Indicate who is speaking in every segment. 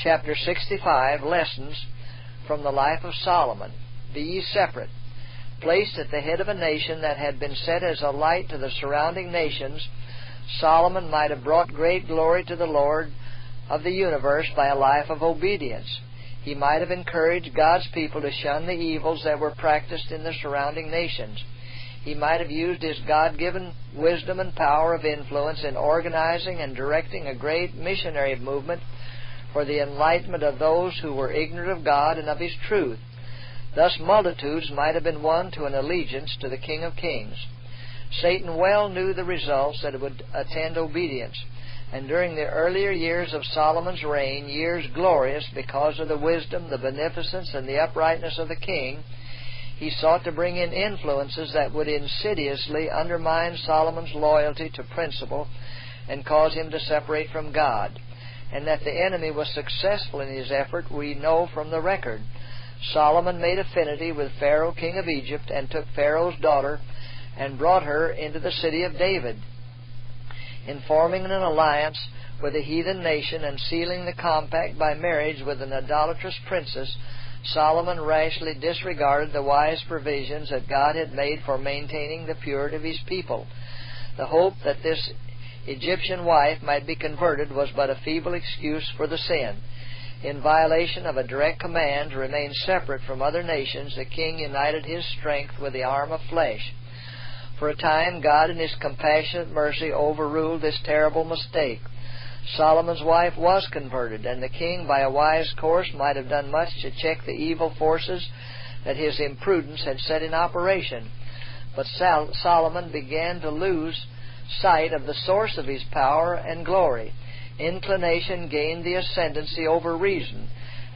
Speaker 1: Chapter 65, Lessons from the Life of Solomon. Be ye separate. Placed at the head of a nation that had been set as a light to the surrounding nations, Solomon might have brought great glory to the Lord of the universe by a life of obedience. He might have encouraged God's people to shun the evils that were practiced in the surrounding nations. He might have used his God-given wisdom and power of influence in organizing and directing a great missionary movement for the enlightenment of those who were ignorant of God and of His truth. Thus multitudes might have been won to an allegiance to the King of Kings. Satan well knew the results that would attend obedience, and during the earlier years of Solomon's reign, years glorious because of the wisdom, the beneficence, and the uprightness of the king, he sought to bring in influences that would insidiously undermine Solomon's loyalty to principle and cause him to separate from God. And that the enemy was successful in his effort we know from the record. Solomon made affinity with Pharaoh, king of Egypt, and took Pharaoh's daughter and brought her into the city of David. In forming an alliance with a heathen nation and sealing the compact by marriage with an idolatrous princess, Solomon rashly disregarded the wise provisions that God had made for maintaining the purity of His people. The hope that this Egyptian wife might be converted was but a feeble excuse for the sin. In violation of a direct command to remain separate from other nations, the king united his strength with the arm of flesh. For a time, God in His compassionate mercy overruled this terrible mistake. Solomon's wife was converted, and the king, by a wise course, might have done much to check the evil forces that his imprudence had set in operation. But Solomon began to lose sight of the source of his power and glory. Inclination gained the ascendancy over reason.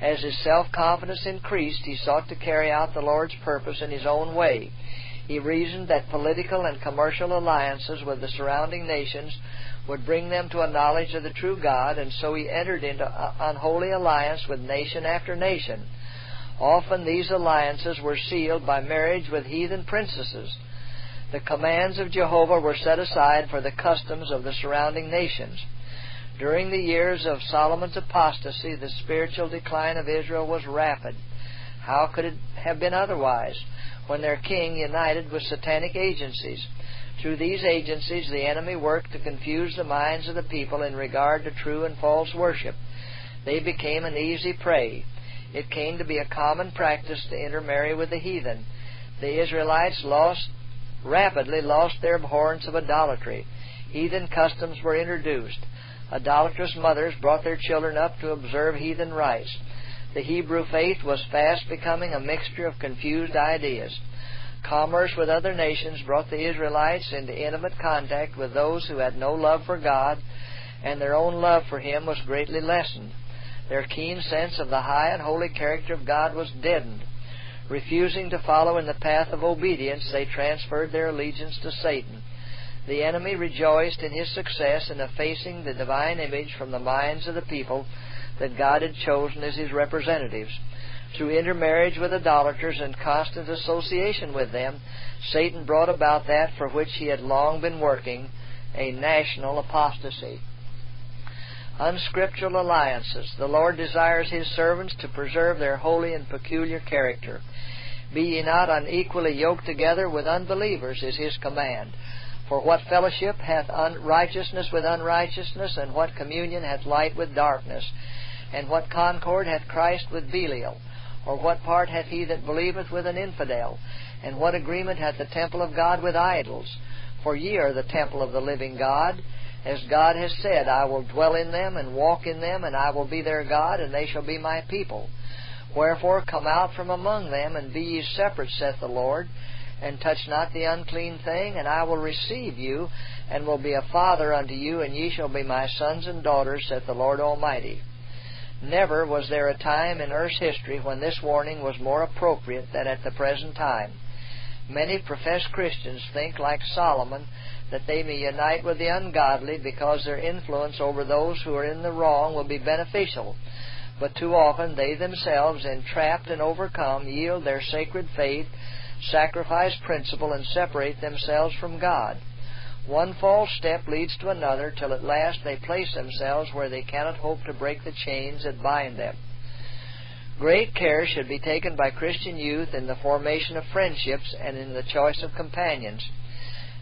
Speaker 1: As his self-confidence increased, he sought to carry out the Lord's purpose in his own way. He reasoned that political and commercial alliances with the surrounding nations would bring them to a knowledge of the true God, and so he entered into unholy alliance with nation after nation. Often these alliances were sealed by marriage with heathen princesses. The commands of Jehovah were set aside for the customs of the surrounding nations. During the years of Solomon's apostasy, the spiritual decline of Israel was rapid. How could it have been otherwise when their king united with satanic agencies? Through these agencies, the enemy worked to confuse the minds of the people in regard to true and false worship. They became an easy prey. It came to be a common practice to intermarry with the heathen. The Israelites rapidly lost their abhorrence of idolatry. Heathen customs were introduced. Idolatrous mothers brought their children up to observe heathen rites. The Hebrew faith was fast becoming a mixture of confused ideas. Commerce with other nations brought the Israelites into intimate contact with those who had no love for God, and their own love for Him was greatly lessened. Their keen sense of the high and holy character of God was deadened. Refusing to follow in the path of obedience, they transferred their allegiance to Satan. The enemy rejoiced in his success in effacing the divine image from the minds of the people that God had chosen as His representatives. Through intermarriage with idolaters and constant association with them, Satan brought about that for which he had long been working, a national apostasy. Unscriptural alliances. The Lord desires His servants to preserve their holy and peculiar character. Be ye not unequally yoked together with unbelievers, is His command. For what fellowship hath righteousness with unrighteousness, and what communion hath light with darkness? And what concord hath Christ with Belial? Or what part hath he that believeth with an infidel? And what agreement hath the temple of God with idols? For ye are the temple of the living God. As God has said, I will dwell in them and walk in them, and I will be their God, and they shall be my people. Wherefore come out from among them, and be ye separate, saith the Lord, and touch not the unclean thing, and I will receive you, and will be a father unto you, and ye shall be my sons and daughters, saith the Lord Almighty. Never was there a time in earth's history when this warning was more appropriate than at the present time. Many professed Christians think, like Solomon, that they may unite with the ungodly because their influence over those who are in the wrong will be beneficial. But too often they themselves, entrapped and overcome, yield their sacred faith, sacrifice principle, and separate themselves from God. One false step leads to another, till at last they place themselves where they cannot hope to break the chains that bind them. Great care should be taken by Christian youth in the formation of friendships and in the choice of companions.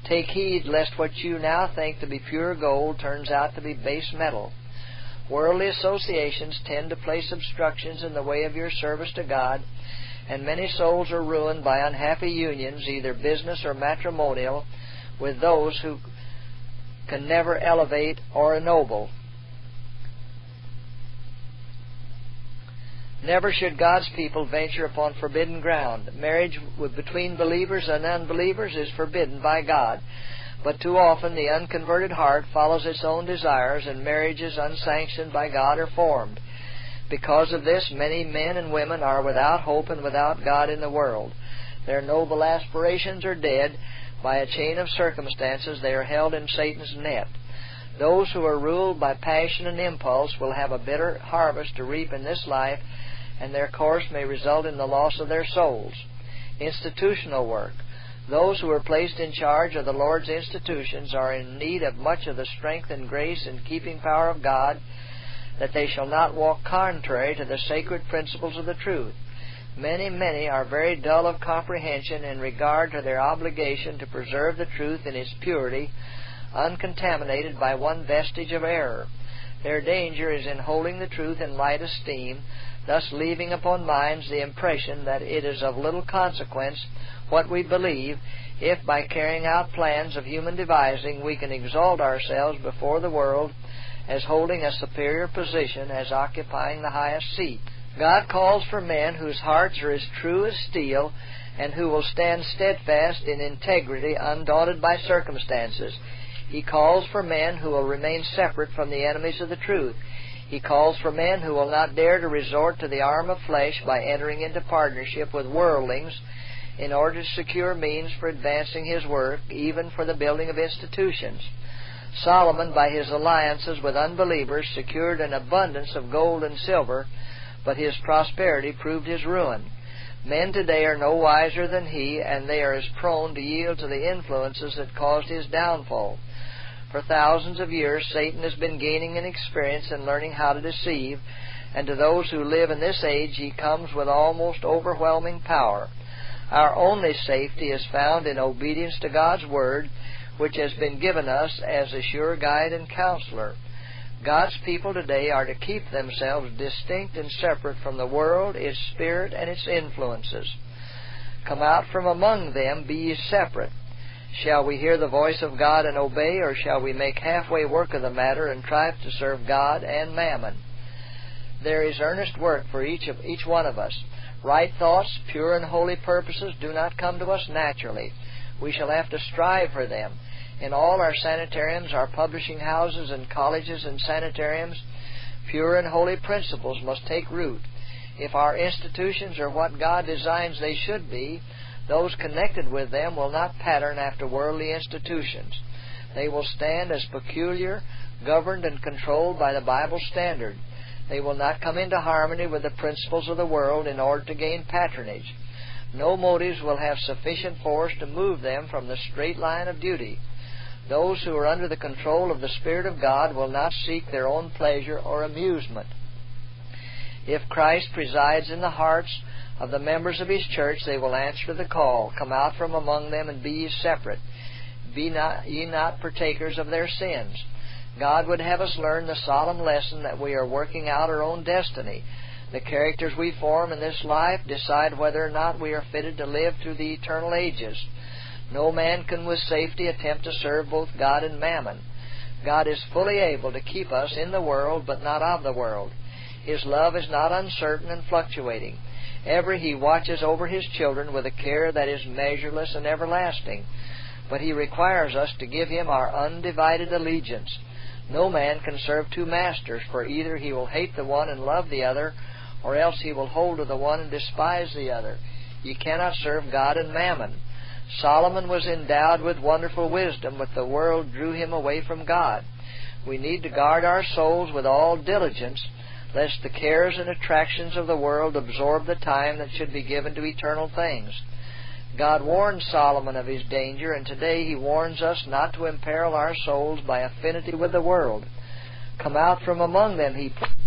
Speaker 1: Take heed lest what you now think to be pure gold turns out to be base metal. Worldly associations tend to place obstructions in the way of your service to God, and many souls are ruined by unhappy unions, either business or matrimonial, with those who can never elevate or ennoble. Never should God's people venture upon forbidden ground. Marriage between believers and unbelievers is forbidden by God, but too often the unconverted heart follows its own desires, and marriages unsanctioned by God are formed. Because of this, many men and women are without hope and without God in the world. Their noble aspirations are dead. By a chain of circumstances, they are held in Satan's net. Those who are ruled by passion and impulse will have a bitter harvest to reap in this life, and their course may result in the loss of their souls. Institutional work. Those who are placed in charge of the Lord's institutions are in need of much of the strength and grace and keeping power of God, that they shall not walk contrary to the sacred principles of the truth. Many are very dull of comprehension in regard to their obligation to preserve the truth in its purity, uncontaminated by one vestige of error. Their danger is in holding the truth in light esteem, thus leaving upon minds the impression that it is of little consequence what we believe, if by carrying out plans of human devising we can exalt ourselves before the world as holding a superior position, as occupying the highest seat. God calls for men whose hearts are as true as steel, and who will stand steadfast in integrity, undaunted by circumstances. He calls for men who will remain separate from the enemies of the truth. He calls for men who will not dare to resort to the arm of flesh by entering into partnership with worldlings in order to secure means for advancing his work, even for the building of institutions. Solomon, by his alliances with unbelievers, secured an abundance of gold and silver, but his prosperity proved his ruin. Men today are no wiser than he, and they are as prone to yield to the influences that caused his downfall. For thousands of years, Satan has been gaining in experience and learning how to deceive, and to those who live in this age he comes with almost overwhelming power. Our only safety is found in obedience to God's Word, which has been given us as a sure guide and counselor. God's people today are to keep themselves distinct and separate from the world, its spirit, and its influences. Come out from among them, be ye separate. Shall we hear the voice of God and obey, or shall we make halfway work of the matter and try to serve God and mammon? There is earnest work for each one of us. Right thoughts, pure and holy purposes do not come to us naturally. We shall have to strive for them. In all our sanitariums, our publishing houses and colleges and sanitariums, pure and holy principles must take root. If our institutions are what God designs they should be, those connected with them will not pattern after worldly institutions. They will stand as peculiar, governed and controlled by the Bible standard. They will not come into harmony with the principles of the world in order to gain patronage. No motives will have sufficient force to move them from the straight line of duty. Those who are under the control of the Spirit of God will not seek their own pleasure or amusement. If Christ presides in the hearts of the members of His church, they will answer the call. Come out from among them and be ye separate. Be ye not partakers of their sins. God would have us learn the solemn lesson that we are working out our own destiny. The characters we form in this life decide whether or not we are fitted to live through the eternal ages. No man can with safety attempt to serve both God and mammon. God is fully able to keep us in the world, but not of the world. His love is not uncertain and fluctuating. Ever He watches over His children with a care that is measureless and everlasting. But He requires us to give Him our undivided allegiance. No man can serve two masters, for either he will hate the one and love the other, or else he will hold to the one and despise the other. You cannot serve God and mammon. Solomon was endowed with wonderful wisdom, but the world drew him away from God. We need to guard our souls with all diligence, lest the cares and attractions of the world absorb the time that should be given to eternal things. God warned Solomon of his danger, and today He warns us not to imperil our souls by affinity with the world. Come out from among them, He pleads,